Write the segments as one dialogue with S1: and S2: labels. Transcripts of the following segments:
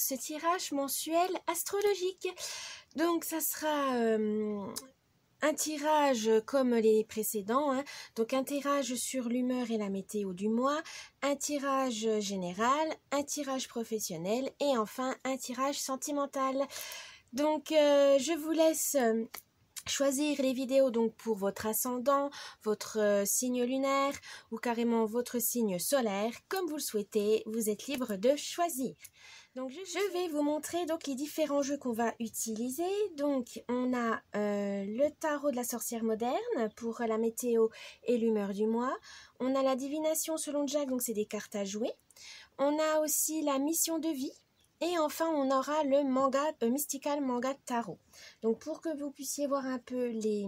S1: ce tirage mensuel astrologique. Donc ça sera un tirage comme les précédents, hein. Donc un tirage sur l'humeur et la météo du mois, un tirage général, un tirage professionnel et enfin un tirage sentimental. Donc je vous laisse choisir les vidéos donc pour votre ascendant, votre signe lunaire ou carrément votre signe solaire, comme vous le souhaitez, vous êtes libre de choisir. Donc je vais vous montrer donc les différents jeux qu'on va utiliser. Donc on a le tarot de la sorcière moderne pour la météo et l'humeur du mois. On a la divination selon Jack, donc c'est des cartes à jouer. On a aussi la mission de vie. Et enfin, on aura le manga, Mystical Manga Tarot. Donc, pour que vous puissiez voir un peu les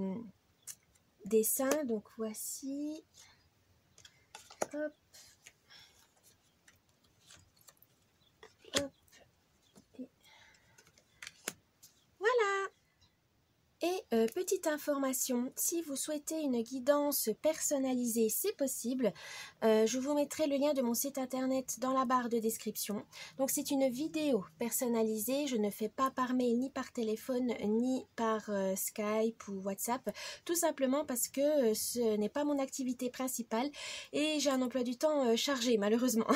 S1: dessins, donc voici. Hop. Hop. Et voilà. Et petite information, si vous souhaitez une guidance personnalisée, c'est possible. Je vous mettrai le lien de mon site internet dans la barre de description. Donc c'est une vidéo personnalisée, je ne fais pas par mail, ni par téléphone, ni par Skype ou WhatsApp, tout simplement parce que ce n'est pas mon activité principale et j'ai un emploi du temps chargé malheureusement.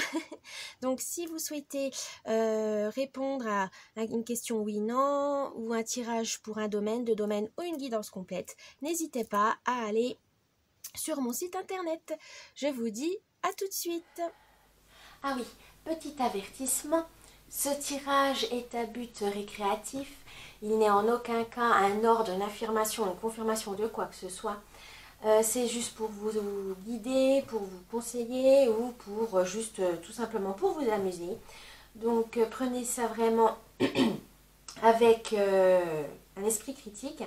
S1: Donc si vous souhaitez répondre à une question oui-non ou un tirage pour un domaine, deux domaines ou une guidance complète, n'hésitez pas à aller sur mon site internet. Je vous dis à tout de suite.
S2: Ah oui, petit avertissement, ce tirage est à but récréatif. Il n'est en aucun cas un ordre, une affirmation, une confirmation de quoi que ce soit. C'est juste pour vous guider, pour vous conseiller ou pour juste tout simplement pour vous amuser. Donc prenez ça vraiment avec un esprit critique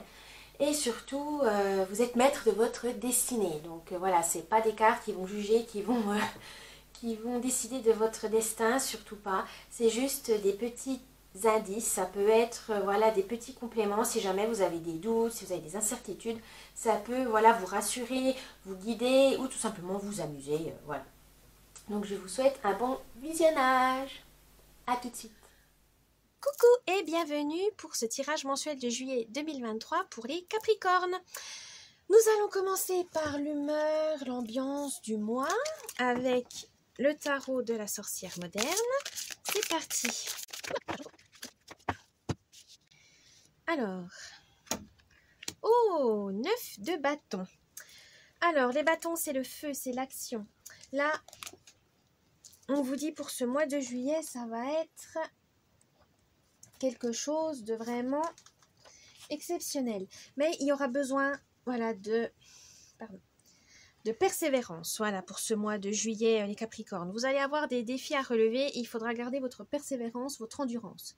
S2: et surtout vous êtes maître de votre destinée. Donc voilà, c'est pas des cartes qui vont juger, qui vont décider de votre destin, surtout pas. C'est juste des petits indices, ça peut être voilà des petits compléments si jamais vous avez des doutes, si vous avez des incertitudes, ça peut voilà vous rassurer, vous guider ou tout simplement vous amuser, voilà. Donc je vous souhaite un bon visionnage. À tout de suite.
S1: Coucou et bienvenue pour ce tirage mensuel de juillet 2023 pour les Capricornes. Nous allons commencer par l'humeur, l'ambiance du mois avec le tarot de la sorcière moderne. C'est parti. Alors, oh, 9 de bâtons. Alors, les bâtons, c'est le feu, c'est l'action. Là, on vous dit pour ce mois de juillet, ça va être quelque chose de vraiment exceptionnel. Mais il y aura besoin, voilà, de persévérance, voilà, pour ce mois de juillet, les Capricornes. Vous allez avoir des défis à relever et il faudra garder votre persévérance, votre endurance.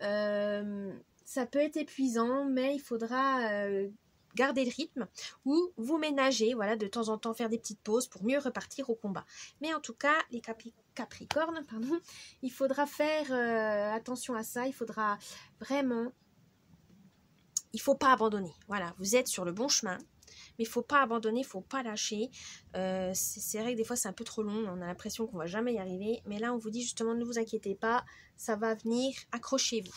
S1: Ça peut être épuisant, mais il faudra garder le rythme ou vous ménager, voilà, de temps en temps faire des petites pauses pour mieux repartir au combat. Mais en tout cas, les Capricornes, pardon, il faudra faire attention à ça, il faudra vraiment, il ne faut pas abandonner. Voilà, vous êtes sur le bon chemin, mais il ne faut pas abandonner, il ne faut pas lâcher. C'est vrai que des fois c'est un peu trop long, on a l'impression qu'on ne va jamais y arriver, mais là on vous dit justement ne vous inquiétez pas, ça va venir, accrochez-vous.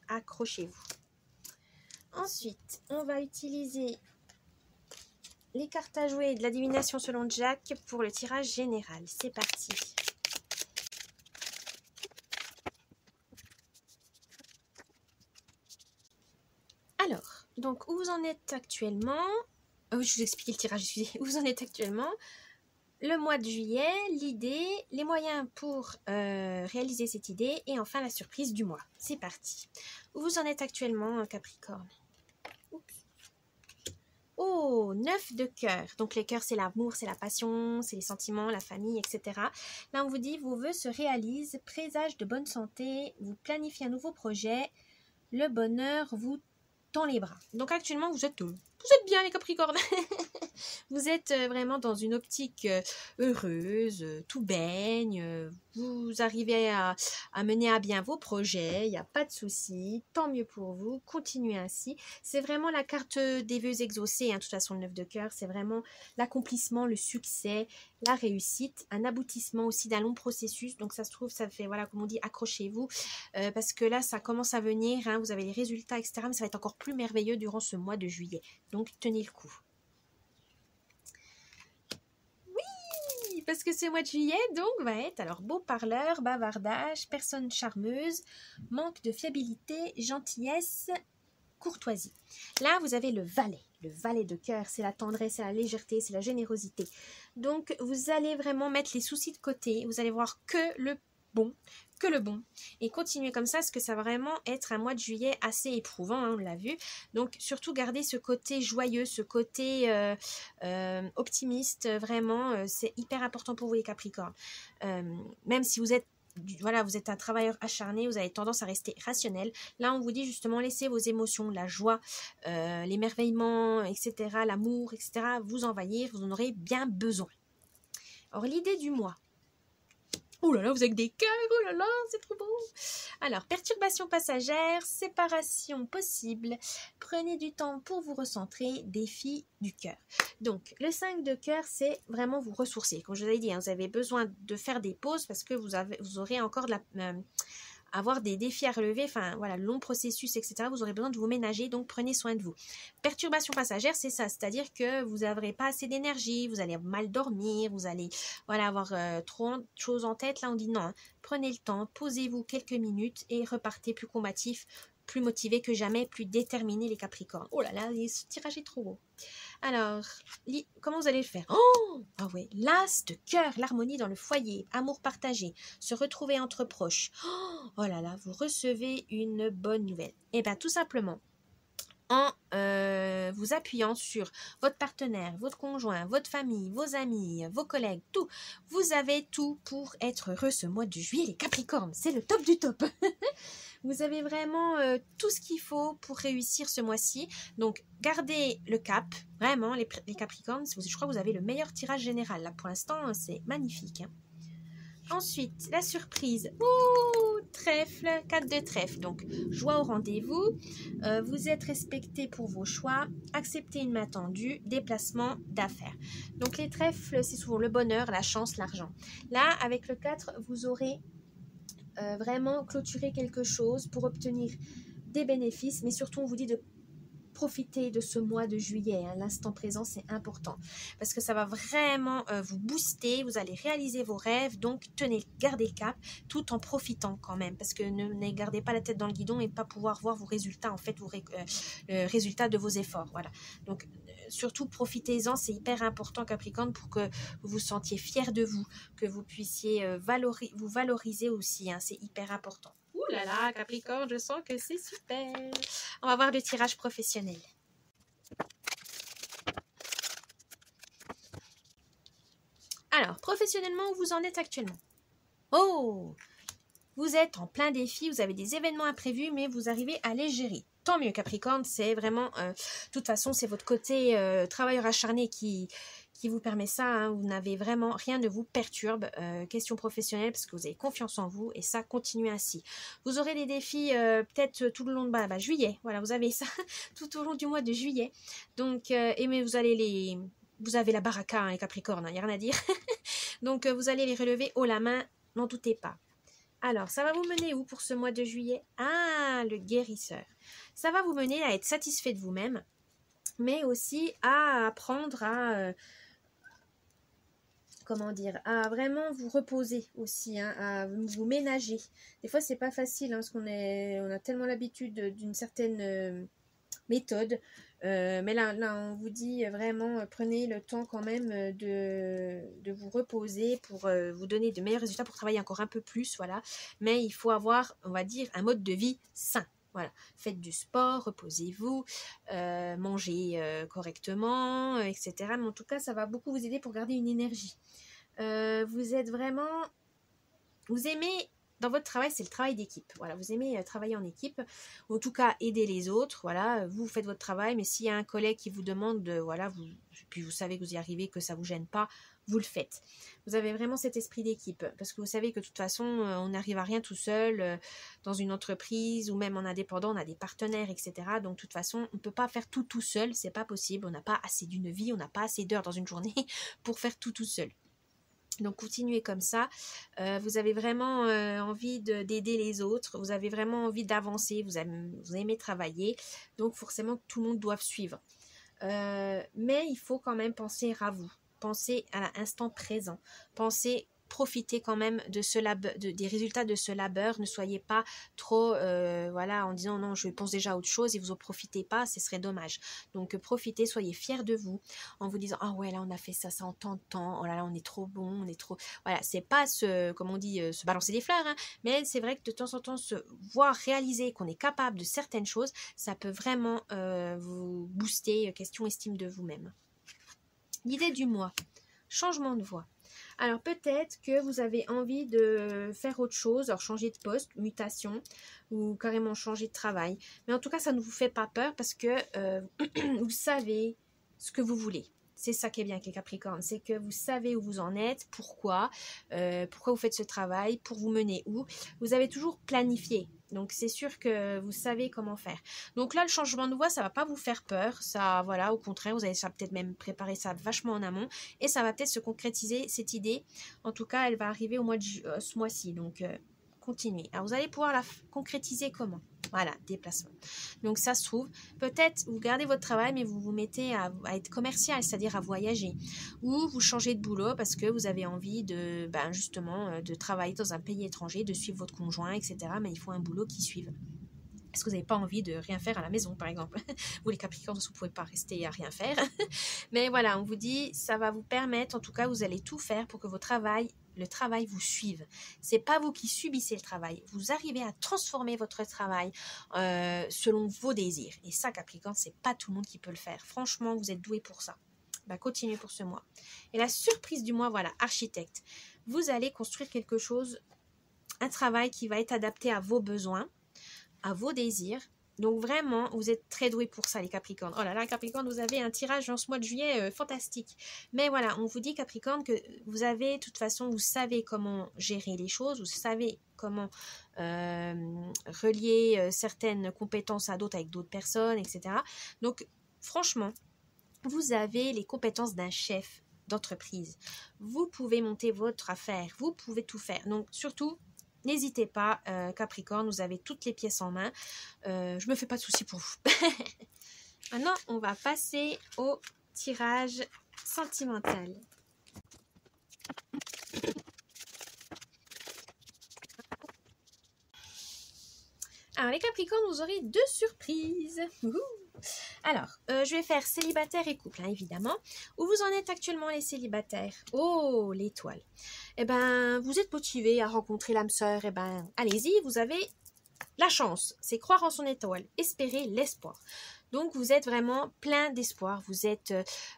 S1: Accrochez-vous. Ensuite, on va utiliser les cartes à jouer de la divination selon Jack pour le tirage général. C'est parti. Alors, donc où vous en êtes actuellement? Je vous explique le tirage, excusez. Où vous en êtes actuellement? Le mois de juillet, l'idée, les moyens pour réaliser cette idée et enfin la surprise du mois. C'est parti. Où vous en êtes actuellement, Capricorne? Oups. Oh, 9 de cœur. Donc les cœurs, c'est l'amour, c'est la passion, c'est les sentiments, la famille, etc. Là, on vous dit, vos vœux se réalisent, présage de bonne santé, vous planifiez un nouveau projet, le bonheur vous dans les bras. Donc actuellement, vous êtes bien les Capricornes. Vous êtes vraiment dans une optique heureuse, tout baigne, vous arrivez à mener à bien vos projets, il n'y a pas de souci, tant mieux pour vous, continuez ainsi. C'est vraiment la carte des vœux exaucés, hein, de toute façon le 9 de cœur, c'est vraiment l'accomplissement, le succès, la réussite, un aboutissement aussi d'un long processus. Donc ça se trouve, ça fait, voilà, comme on dit, accrochez-vous, parce que là, ça commence à venir, hein, vous avez les résultats, etc. Mais ça va être encore plus merveilleux durant ce mois de juillet. Donc tenez le coup. Parce que ce mois de juillet, donc, va être alors beau parleur, bavardage, personne charmeuse, manque de fiabilité, gentillesse, courtoisie. Là, vous avez le valet de cœur, c'est la tendresse, c'est la légèreté, c'est la générosité. Donc, vous allez vraiment mettre les soucis de côté, vous allez voir que le bon, et continuer comme ça, parce que ça va vraiment être un mois de juillet assez éprouvant, hein, on l'a vu. Donc surtout gardez ce côté joyeux, ce côté optimiste, vraiment, c'est hyper important pour vous les Capricornes. Même si vous êtes voilà, vous êtes un travailleur acharné, vous avez tendance à rester rationnel. Là, on vous dit justement, laissez vos émotions, la joie, l'émerveillement, etc., l'amour, etc., vous envahir, vous en aurez bien besoin. Alors, l'idée du mois. Oh là là, vous avez des cœurs, oh là là, c'est trop beau. Alors, perturbation passagère, séparation possible. Prenez du temps pour vous recentrer, défi du cœur. Donc, le 5 de cœur, c'est vraiment vous ressourcer. Comme je vous avais dit, hein, vous avez besoin de faire des pauses parce que vous aurez encore de avoir des défis à relever, enfin voilà, long processus, etc. Vous aurez besoin de vous ménager, donc prenez soin de vous. Perturbation passagère, c'est ça, c'est-à-dire que vous n'aurez pas assez d'énergie, vous allez mal dormir, vous allez voilà, avoir trop de choses en tête. Là, on dit non, hein. Prenez le temps, posez-vous quelques minutes et repartez plus combatif, plus motivé que jamais, plus déterminé les Capricornes. Oh là là, ce tirage est trop beau. Alors, comment vous allez le faire? Oh, ah ouais, l'as de cœur, l'harmonie dans le foyer, amour partagé, se retrouver entre proches. Oh là là, vous recevez une bonne nouvelle. Et bien, tout simplement, en vous appuyant sur votre partenaire, votre conjoint, votre famille, vos amis, vos collègues, tout. Vous avez tout pour être heureux ce mois de juillet, les Capricornes. C'est le top du top. Vous avez vraiment tout ce qu'il faut pour réussir ce mois-ci. Donc, gardez le cap. Vraiment, les Capricornes, je crois que vous avez le meilleur tirage général. Là, pour l'instant, c'est magnifique. Hein. Ensuite, la surprise. Ouh, trèfle, 4 de trèfle. Donc, joie au rendez-vous. Vous êtes respecté pour vos choix. Acceptez une main tendue. Déplacement d'affaires. Donc, les trèfles, c'est souvent le bonheur, la chance, l'argent. Là, avec le 4, vous aurez vraiment clôturer quelque chose pour obtenir des bénéfices, mais surtout on vous dit de profiter de ce mois de juillet, hein. L'instant présent c'est important parce que ça va vraiment vous booster, vous allez réaliser vos rêves, donc gardez le cap tout en profitant quand même, parce que ne gardez pas la tête dans le guidon et pas pouvoir voir vos résultats, en fait le résultat de vos efforts, voilà. Donc surtout profitez-en, c'est hyper important Capricorne, pour que vous vous sentiez fier de vous, que vous puissiez vous valoriser aussi, hein, c'est hyper important. Ouh là là, Capricorne, je sens que c'est super. On va voir le tirage professionnel. Alors, professionnellement, où vous en êtes actuellement? Oh, vous êtes en plein défi, vous avez des événements imprévus, mais vous arrivez à les gérer. Tant mieux Capricorne, c'est vraiment, de toute façon, c'est votre côté travailleur acharné qui vous permet ça, hein. Vous n'avez vraiment, rien ne vous perturbe, question professionnelle, parce que vous avez confiance en vous, et ça, continuez ainsi. Vous aurez des défis peut-être tout le long de juillet, voilà, vous avez ça tout au long du mois de juillet, donc, mais vous avez la baraka, hein, les Capricornes, il n'y a rien à dire, donc vous allez les relever haut la main, n'en doutez pas. Alors, ça va vous mener où pour ce mois de juillet? Ah, le guérisseur. Ça va vous mener à être satisfait de vous-même, mais aussi à apprendre à... comment dire, à vraiment vous reposer aussi, hein, à vous ménager. Des fois, c'est pas facile, hein, parce qu'on a tellement l'habitude d'une certaine méthode. Mais là, on vous dit vraiment, prenez le temps quand même de vous reposer pour vous donner de meilleurs résultats, pour travailler encore un peu plus, voilà. Mais il faut avoir, on va dire, un mode de vie sain. Voilà, faites du sport, reposez-vous, mangez correctement, etc. Mais en tout cas, ça va beaucoup vous aider pour garder une énergie. Vous êtes vraiment... Vous aimez dans votre travail, c'est le travail d'équipe. Voilà, vous aimez travailler en équipe, ou en tout cas aider les autres. Voilà, vous faites votre travail, mais s'il y a un collègue qui vous demande de, voilà, puis vous savez que vous y arrivez, que ça vous gêne pas, vous le faites. Vous avez vraiment cet esprit d'équipe, parce que vous savez que de toute façon, on n'arrive à rien tout seul dans une entreprise ou même en indépendant, on a des partenaires, etc. Donc de toute façon, on ne peut pas faire tout seul, c'est pas possible. On n'a pas assez d'une vie, on n'a pas assez d'heures dans une journée pour faire tout seul. Donc continuez comme ça, vous avez vraiment envie d'aider les autres, vous avez vraiment envie d'avancer, vous aimez travailler, donc forcément tout le monde doit suivre. Mais il faut quand même penser à vous, penser à l'instant présent, profitez quand même de des résultats de ce labeur, ne soyez pas trop voilà, en disant non, je pense déjà à autre chose et vous en profitez pas, ce serait dommage. Donc profitez, soyez fiers de vous en vous disant ah ouais, là on a fait ça en tant de temps, oh là là on est trop bon, on est trop, voilà, c'est pas comme on dit se balancer des fleurs, hein, mais c'est vrai que de temps en temps se voir réaliser qu'on est capable de certaines choses, ça peut vraiment vous booster, question estime de vous-même. L'idée du mois, changement de voie. Alors peut-être que vous avez envie de faire autre chose, alors changer de poste, mutation, ou carrément changer de travail. Mais en tout cas, ça ne vous fait pas peur parce que vous savez ce que vous voulez. C'est ça qui est bien avec les Capricornes, c'est que vous savez où vous en êtes, pourquoi vous faites ce travail, pour vous mener où. Vous avez toujours planifié. Donc c'est sûr que vous savez comment faire. Donc là, le changement de voie, ça va pas vous faire peur. Ça, voilà, au contraire, vous allez peut-être même préparer ça vachement en amont et ça va peut-être se concrétiser cette idée. En tout cas, elle va arriver au mois de ce mois-ci. Donc continuez. Alors vous allez pouvoir la concrétiser comment? Voilà, déplacement. Donc ça se trouve, peut-être vous gardez votre travail, mais vous vous mettez à être commercial, c'est-à-dire à voyager. Ou vous changez de boulot parce que vous avez envie de, justement, de travailler dans un pays étranger, de suivre votre conjoint, etc. Mais il faut un boulot qui suive. Est-ce que vous n'avez pas envie de rien faire à la maison, par exemple? Vous, les Capricornes, vous ne pouvez pas rester à rien faire. Mais voilà, on vous dit, ça va vous permettre, en tout cas, vous allez tout faire pour que le travail vous suive. C'est pas vous qui subissez le travail. Vous arrivez à transformer votre travail selon vos désirs. Et ça, Capricorne, c'est pas tout le monde qui peut le faire. Franchement, vous êtes doué pour ça. Continuez pour ce mois. Et la surprise du mois, voilà, architecte. Vous allez construire quelque chose, un travail qui va être adapté à vos besoins, à vos désirs. Donc vraiment, vous êtes très doués pour ça, les Capricornes. Oh là là, Capricorne, vous avez un tirage en ce mois de juillet fantastique. Mais voilà, on vous dit, Capricorne, que vous avez, de toute façon, vous savez comment gérer les choses, vous savez comment relier certaines compétences à d'autres avec d'autres personnes, etc. Donc, franchement, vous avez les compétences d'un chef d'entreprise. Vous pouvez monter votre affaire, vous pouvez tout faire. Donc, surtout, n'hésitez pas, Capricorne, vous avez toutes les pièces en main. Je me fais pas de soucis pour vous. Maintenant, on va passer au tirage sentimental. Alors, les Capricornes, vous aurez 2 surprises. Alors, je vais faire célibataire et couple, hein, évidemment. Où vous en êtes actuellement, les célibataires? Oh, l'étoile. Eh ben, vous êtes motivé à rencontrer l'âme sœur. Eh ben, allez-y, vous avez la chance. C'est croire en son étoile, espérer l'espoir. Donc, vous êtes vraiment plein d'espoir. Vous êtes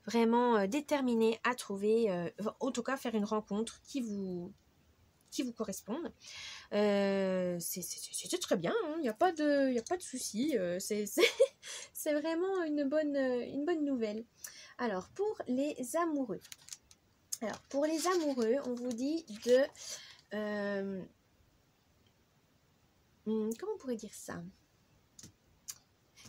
S1: vraiment déterminé à trouver, en tout cas, faire une rencontre qui vous corresponde. C'est très bien, il n'y a pas de souci, c'est vraiment une bonne nouvelle. Alors, pour les amoureux. On vous dit de... comment on pourrait dire ça?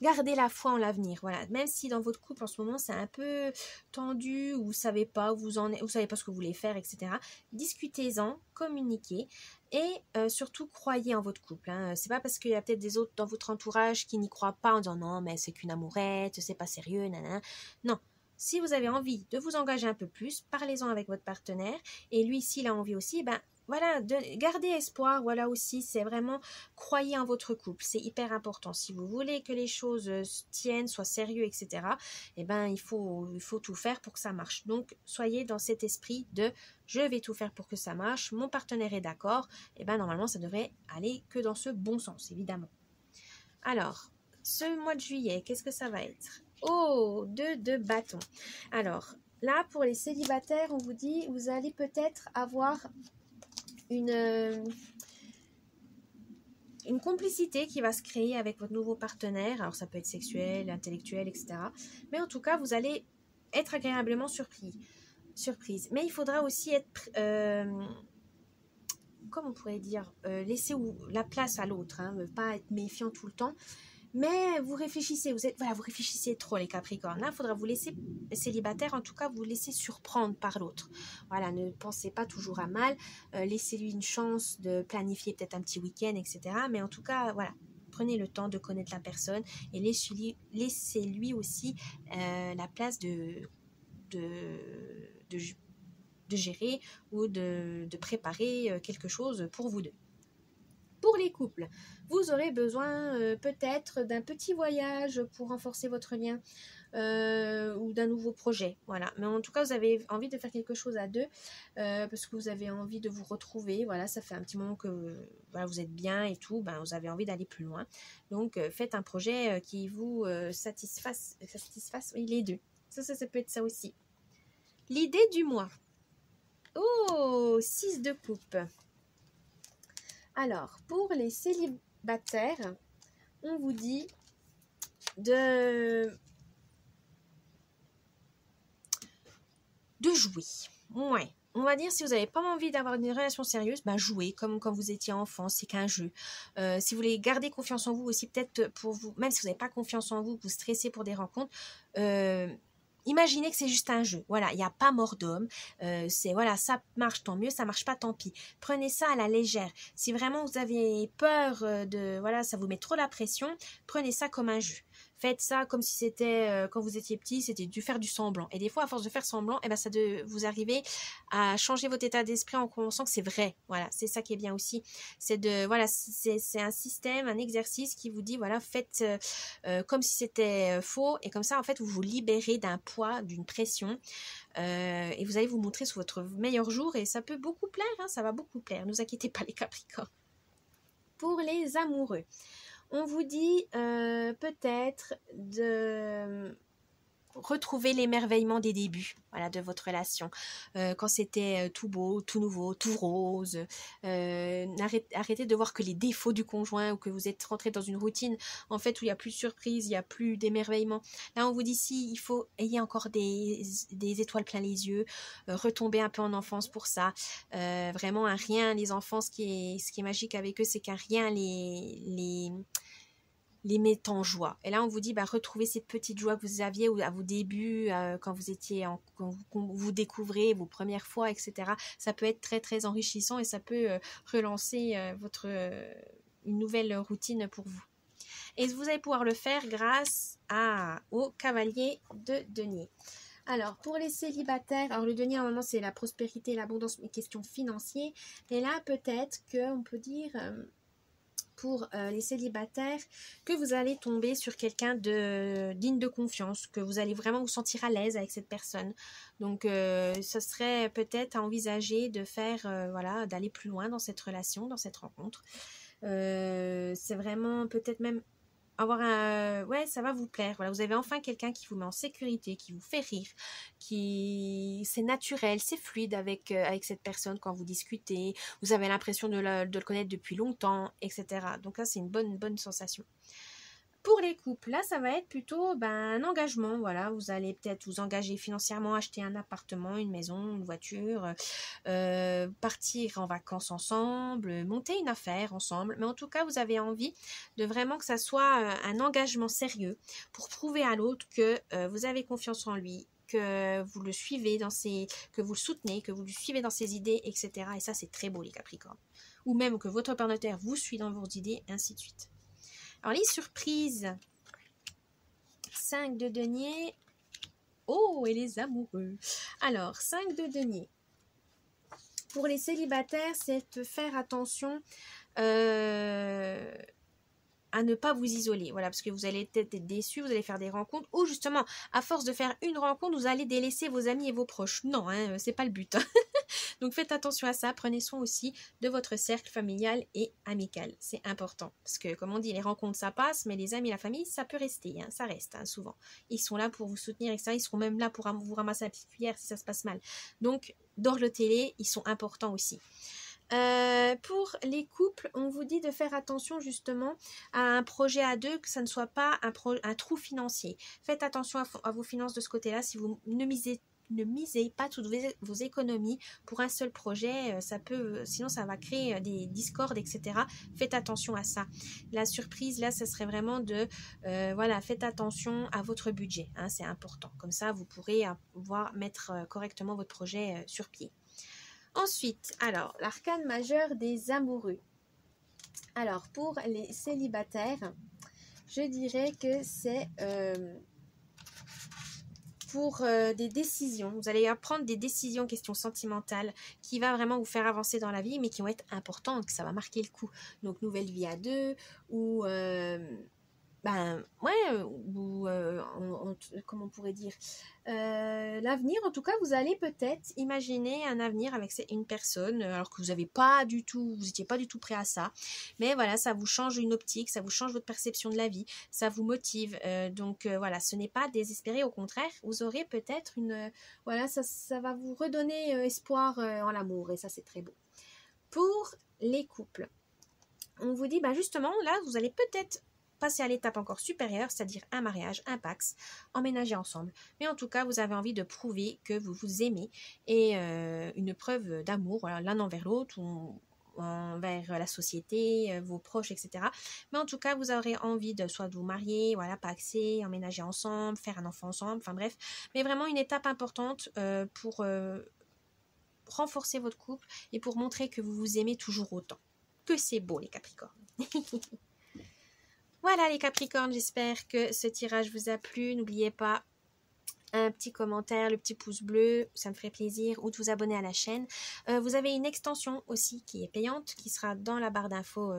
S1: Gardez la foi en l'avenir, voilà. Même si dans votre couple en ce moment c'est un peu tendu, ou vous savez pas où vous en êtes, vous savez pas ce que vous voulez faire, etc. Discutez-en, communiquez et surtout croyez en votre couple. Hein. C'est pas parce qu'il y a peut-être des autres dans votre entourage qui n'y croient pas en disant non mais c'est qu'une amourette, c'est pas sérieux, nanana. Non. Si vous avez envie de vous engager un peu plus, parlez-en avec votre partenaire et lui s'il a envie aussi, voilà, gardez espoir, voilà aussi, c'est vraiment croyez en votre couple, c'est hyper important. Si vous voulez que les choses tiennent, soient sérieux, etc., eh ben, il faut tout faire pour que ça marche. Donc, soyez dans cet esprit de je vais tout faire pour que ça marche, mon partenaire est d'accord, eh ben, normalement, ça devrait aller que dans ce bon sens, évidemment. Alors, ce mois de juillet, qu'est-ce que ça va être? Oh, 2 de bâton. Alors, là, pour les célibataires, on vous dit, vous allez peut-être avoir une complicité qui va se créer avec votre nouveau partenaire. Alors ça peut être sexuel, intellectuel, etc. Mais en tout cas, vous allez être agréablement surprise. Mais il faudra aussi être, comme on pourrait dire, laisser la place à l'autre, hein, ne pas être méfiant tout le temps. Mais vous réfléchissez, vous réfléchissez trop les Capricornes. Là, il faudra vous laisser célibataire, en tout cas, vous laisser surprendre par l'autre. Voilà, ne pensez pas toujours à mal. Laissez-lui une chance de planifier peut-être un petit week-end, etc. Mais en tout cas, voilà, prenez le temps de connaître la personne et laissez-lui aussi la place de gérer ou de préparer quelque chose pour vous deux. Pour les couples, vous aurez besoin peut-être d'un petit voyage pour renforcer votre lien ou d'un nouveau projet. Voilà. Mais en tout cas, vous avez envie de faire quelque chose à deux parce que vous avez envie de vous retrouver. Voilà, ça fait un petit moment que voilà, vous êtes bien et tout. Ben, vous avez envie d'aller plus loin. Donc, faites un projet qui vous satisfasse les deux. Ça peut être ça aussi. L'idée du mois. Oh, 6 de coupe. Alors, pour les célibataires, on vous dit de jouer. Ouais. On va dire, si vous n'avez pas envie d'avoir une relation sérieuse, bah jouez comme quand vous étiez enfant, c'est qu'un jeu. Si vous voulez garder confiance en vous aussi, peut-être pour vous, même si vous n'avez pas confiance en vous, que vous stressez pour des rencontres, imaginez que c'est juste un jeu. Voilà, il n'y a pas mort d'homme. Voilà, ça marche tant mieux, ça marche pas tant pis. Prenez ça à la légère. Si vraiment vous avez peur voilà, ça vous met trop la pression, prenez ça comme un jeu. Faites ça comme si c'était quand vous étiez petit, c'était de faire du semblant. Et des fois, à force de faire semblant, vous arrivez à changer votre état d'esprit en pensant que c'est vrai. Voilà, c'est ça qui est bien aussi. C'est un système, un exercice qui vous dit voilà, faites comme si c'était faux. Et comme ça, en fait, vous vous libérez d'un poids, d'une pression. Et vous allez vous montrer sous votre meilleur jour. Et ça peut beaucoup plaire, hein, ça va beaucoup plaire. Ne vous inquiétez pas, les Capricornes. Pour les amoureux. On vous dit peut-être de retrouver l'émerveillement des débuts, voilà, de votre relation. Quand c'était tout beau, tout nouveau, tout rose. Arrêtez de voir que les défauts du conjoint ou que vous êtes rentré dans une routine, en fait, où il n'y a plus de surprise, il n'y a plus d'émerveillement. Là, on vous dit il faut ayez encore des étoiles plein les yeux, retomber un peu en enfance pour ça. Vraiment, un rien, les enfants, ce qui est magique avec eux, c'est qu'un rien les met en joie. Et là, on vous dit, retrouvez ces petites joies que vous aviez à vos débuts, quand vous découvrez vos premières fois, etc. Ça peut être très, très enrichissant et ça peut relancer une nouvelle routine pour vous. Et vous allez pouvoir le faire grâce au cavalier de denier. Alors, pour les célibataires, alors le denier, normalement, c'est la prospérité, l'abondance, les questions financières. Et là, peut-être qu'on peut dire... pour les célibataires, que vous allez tomber sur quelqu'un digne de confiance, que vous allez vraiment vous sentir à l'aise avec cette personne. Donc, ce serait peut-être à envisager de faire, d'aller plus loin dans cette relation, dans cette rencontre. C'est vraiment peut-être même ça va vous plaire. Voilà, vous avez enfin quelqu'un qui vous met en sécurité, qui vous fait rire, c'est naturel, c'est fluide avec cette personne quand vous discutez. Vous avez l'impression de le connaître depuis longtemps, etc. Donc là, c'est une bonne sensation. Pour les couples, là, ça va être plutôt un engagement. Voilà, vous allez peut-être vous engager financièrement, acheter un appartement, une maison, une voiture, partir en vacances ensemble, monter une affaire ensemble. Mais en tout cas, vous avez envie de vraiment que ça soit un engagement sérieux pour prouver à l'autre que vous avez confiance en lui, que vous le suivez que vous le soutenez, que vous le suivez dans ses idées, etc. Et ça, c'est très beau, les Capricornes. Ou même que votre partenaire vous suit dans vos idées, ainsi de suite. Alors, les surprises. 5 de denier. Oh, et les amoureux. Alors, 5 de denier. Pour les célibataires, c'est de faire attention à ne pas vous isoler. Voilà, parce que vous allez peut-être être déçus, vous allez faire des rencontres, ou justement, à force de faire une rencontre, vous allez délaisser vos amis et vos proches. Non, hein, c'est pas le but. Donc faites attention à ça, prenez soin aussi de votre cercle familial et amical. C'est important, parce que comme on dit, les rencontres ça passe, mais les amis et la famille, ça peut rester, hein, ça reste souvent. Ils sont là pour vous soutenir, etc. Ils seront même là pour vous ramasser la petite cuillère si ça se passe mal. Donc, dans le télé, ils sont importants aussi. Pour les couples, on vous dit de faire attention justement à un projet à deux, que ça ne soit pas un trou financier. Faites attention à vos finances de ce côté-là. Si vous ne misez pas toutes vos économies pour un seul projet, sinon ça va créer des discordes, etc. Faites attention à ça. La surprise là, ça serait vraiment voilà, faites attention à votre budget, hein, c'est important. Comme ça, vous pourrez mettre correctement votre projet sur pied. Ensuite, alors, l'arcane majeur des amoureux. Alors, pour les célibataires, je dirais que c'est pour des décisions. Vous allez prendre des décisions, questions sentimentales, qui va vraiment vous faire avancer dans la vie, mais qui vont être importantes, que ça va marquer le coup. Donc, nouvelle vie à deux, ou... comment on pourrait dire, l'avenir, en tout cas, vous allez peut-être imaginer un avenir avec une personne, alors que vous n'étiez pas du tout prêt à ça, mais voilà, ça vous change une optique, ça vous change votre perception de la vie, ça vous motive, donc voilà, ce n'est pas désespéré, au contraire, vous aurez peut-être voilà, ça va vous redonner espoir en l'amour, et ça c'est très beau. Pour les couples, on vous dit, justement, là, vous allez peut-être passer à l'étape encore supérieure, c'est-à-dire un mariage, un pax, emménager ensemble. Mais en tout cas, vous avez envie de prouver que vous vous aimez et une preuve d'amour, voilà, l'un envers l'autre ou envers la société, vos proches, etc. Mais en tout cas, vous aurez envie soit de vous marier, voilà, paxer, emménager ensemble, faire un enfant ensemble, enfin bref. Mais vraiment une étape importante pour renforcer votre couple et pour montrer que vous vous aimez toujours autant. Que c'est beau, les Capricornes. Voilà les Capricornes, j'espère que ce tirage vous a plu. N'oubliez pas un petit commentaire, le petit pouce bleu, ça me ferait plaisir, ou de vous abonner à la chaîne. Vous avez une extension aussi qui est payante, qui sera dans la barre d'infos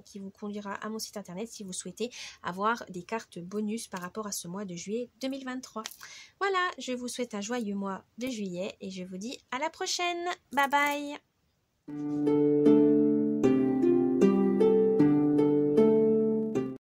S1: qui vous conduira à mon site internet si vous souhaitez avoir des cartes bonus par rapport à ce mois de juillet 2023. Voilà, je vous souhaite un joyeux mois de juillet et je vous dis à la prochaine. Bye bye.